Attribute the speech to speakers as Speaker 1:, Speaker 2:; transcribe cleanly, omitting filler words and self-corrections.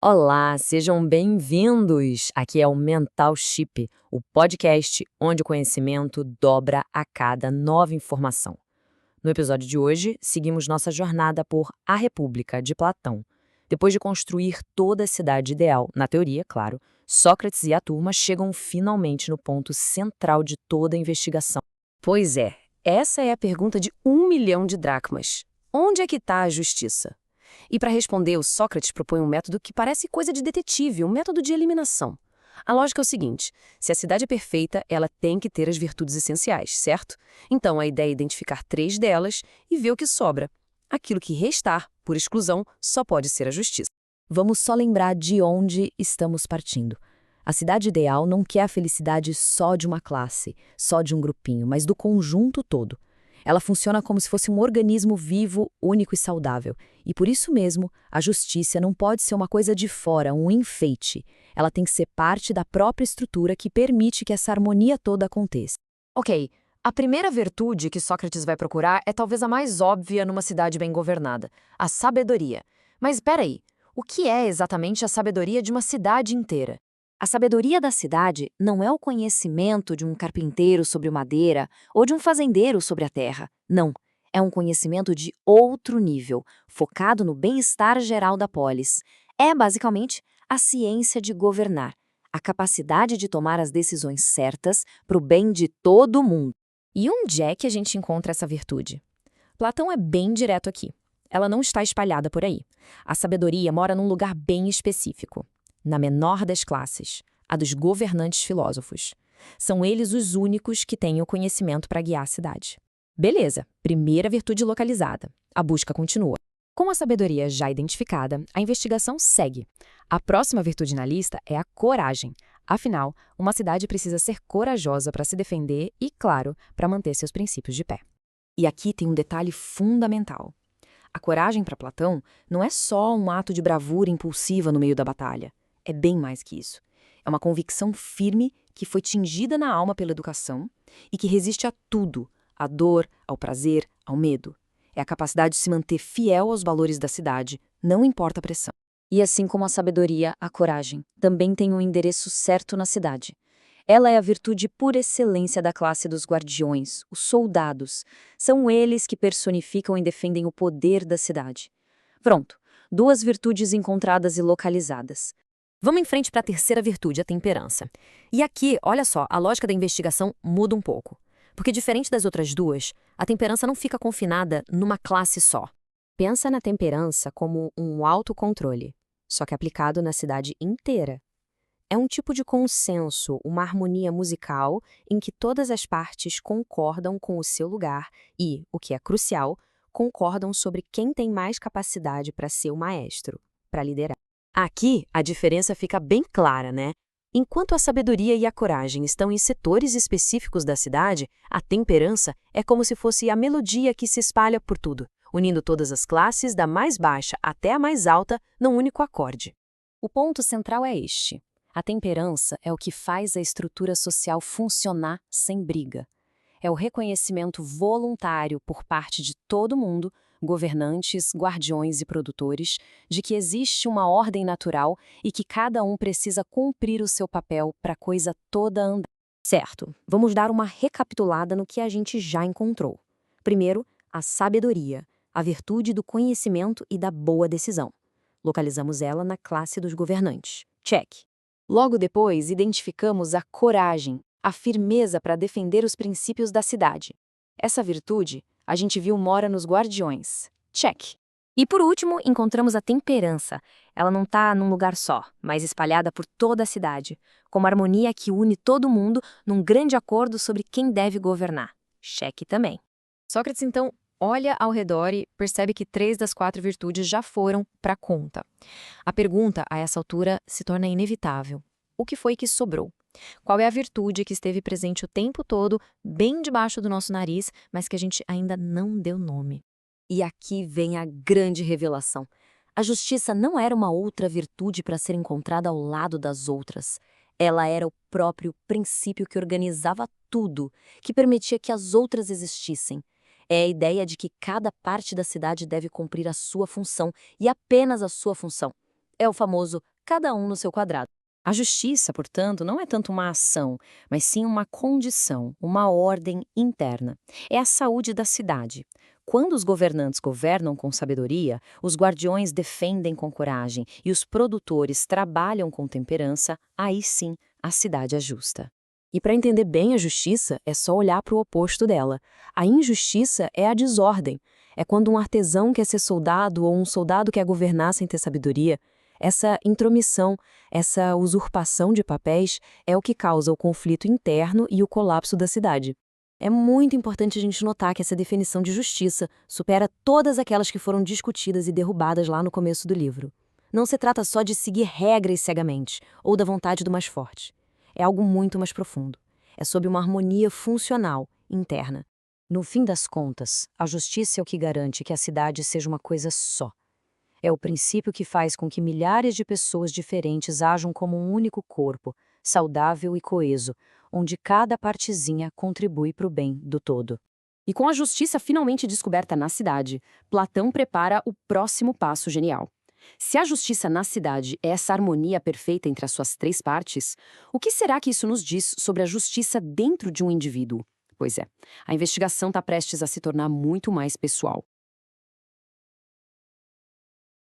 Speaker 1: Olá, sejam bem-vindos! Aqui é o Mental Chip, o podcast onde o conhecimento dobra a cada nova informação. No episódio de hoje, seguimos nossa jornada por A República, de Platão. Depois de construir toda a cidade ideal, na teoria, claro, Sócrates e a turma chegam finalmente no ponto central de toda a investigação. Pois é, essa é a pergunta de 1 milhão de dracmas. Onde é que está a justiça? E para responder, o Sócrates propõe um método que parece coisa de detetive, um método de eliminação. A lógica é o seguinte: se a cidade é perfeita, ela tem que ter as virtudes essenciais, certo? Então a ideia é identificar 3 delas e ver o que sobra. Aquilo que restar, por exclusão, só pode ser a justiça. Vamos só lembrar de onde estamos partindo. A cidade ideal não quer a felicidade só de uma classe, só de um grupinho, mas do conjunto todo. Ela funciona como se fosse um organismo vivo, único e saudável. E por isso mesmo, a justiça não pode ser uma coisa de fora, um enfeite. Ela tem que ser parte da própria estrutura que permite que essa harmonia toda aconteça. Ok, a primeira virtude que Sócrates vai procurar é talvez a mais óbvia numa cidade bem governada: a sabedoria. Mas espera aí, o que é exatamente a sabedoria de uma cidade inteira? A sabedoria da cidade não é o conhecimento de um carpinteiro sobre madeira ou de um fazendeiro sobre a terra. Não. É um conhecimento de outro nível, focado no bem-estar geral da polis. É, basicamente, a ciência de governar, a capacidade de tomar as decisões certas para o bem de todo mundo. E onde é que a gente encontra essa virtude? Platão é bem direto aqui. Ela não está espalhada por aí. A sabedoria mora num lugar bem específico. Na menor das classes, a dos governantes filósofos. São eles os únicos que têm o conhecimento para guiar a cidade. Beleza, primeira virtude localizada. A busca continua. Com a sabedoria já identificada, a investigação segue. A próxima virtude na lista é a coragem. Afinal, uma cidade precisa ser corajosa para se defender e, claro, para manter seus princípios de pé. E aqui tem um detalhe fundamental. A coragem para Platão não é só um ato de bravura impulsiva no meio da batalha. É bem mais que isso. É uma convicção firme que foi tingida na alma pela educação e que resiste a tudo, à dor, ao prazer, ao medo. É a capacidade de se manter fiel aos valores da cidade, não importa a pressão. E assim como a sabedoria, a coragem também tem um endereço certo na cidade. Ela é a virtude por excelência da classe dos guardiões, os soldados. São eles que personificam e defendem o poder da cidade. Pronto, 2 virtudes encontradas e localizadas. Vamos em frente para a terceira virtude, a temperança. E aqui, olha só, a lógica da investigação muda um pouco. Porque diferente das outras 2, a temperança não fica confinada numa classe só. Pensa na temperança como um autocontrole, só que aplicado na cidade inteira. É um tipo de consenso, uma harmonia musical em que todas as partes concordam com o seu lugar e, o que é crucial, concordam sobre quem tem mais capacidade para ser o maestro, para liderar. Aqui, a diferença fica bem clara, né? Enquanto a sabedoria e a coragem estão em setores específicos da cidade, a temperança é como se fosse a melodia que se espalha por tudo, unindo todas as classes, da mais baixa até a mais alta, num único acorde. O ponto central é este. A temperança é o que faz a estrutura social funcionar sem briga. É o reconhecimento voluntário por parte de todo mundo, governantes, guardiões e produtores, de que existe uma ordem natural e que cada um precisa cumprir o seu papel para a coisa toda andar. Certo, vamos dar uma recapitulada no que a gente já encontrou. Primeiro, a sabedoria, a virtude do conhecimento e da boa decisão. Localizamos ela na classe dos governantes. Check. Logo depois, identificamos a coragem, a firmeza para defender os princípios da cidade. Essa virtude, a gente viu, mora nos guardiões. Check. E por último, encontramos a temperança. Ela não está num lugar só, mas espalhada por toda a cidade, como a harmonia que une todo mundo num grande acordo sobre quem deve governar. Check também. Sócrates, então, olha ao redor e percebe que 3 das 4 virtudes já foram para conta. A pergunta, a essa altura, se torna inevitável. O que foi que sobrou? Qual é a virtude que esteve presente o tempo todo, bem debaixo do nosso nariz, mas que a gente ainda não deu nome? E aqui vem a grande revelação. A justiça não era uma outra virtude para ser encontrada ao lado das outras. Ela era o próprio princípio que organizava tudo, que permitia que as outras existissem. É a ideia de que cada parte da cidade deve cumprir a sua função, e apenas a sua função. É o famoso cada um no seu quadrado. A justiça, portanto, não é tanto uma ação, mas sim uma condição, uma ordem interna. É a saúde da cidade. Quando os governantes governam com sabedoria, os guardiões defendem com coragem e os produtores trabalham com temperança, aí sim a cidade é justa. E para entender bem a justiça, é só olhar para o oposto dela. A injustiça é a desordem. É quando um artesão quer ser soldado ou um soldado quer governar sem ter sabedoria. Essa intromissão, essa usurpação de papéis é o que causa o conflito interno e o colapso da cidade. É muito importante a gente notar que essa definição de justiça supera todas aquelas que foram discutidas e derrubadas lá no começo do livro. Não se trata só de seguir regras cegamente ou da vontade do mais forte. É algo muito mais profundo. É sobre uma harmonia funcional, interna. No fim das contas, a justiça é o que garante que a cidade seja uma coisa só. É o princípio que faz com que milhares de pessoas diferentes ajam como um único corpo, saudável e coeso, onde cada partezinha contribui para o bem do todo. E com a justiça finalmente descoberta na cidade, Platão prepara o próximo passo genial. Se a justiça na cidade é essa harmonia perfeita entre as suas três partes, o que será que isso nos diz sobre a justiça dentro de um indivíduo? Pois é, a investigação está prestes a se tornar muito mais pessoal.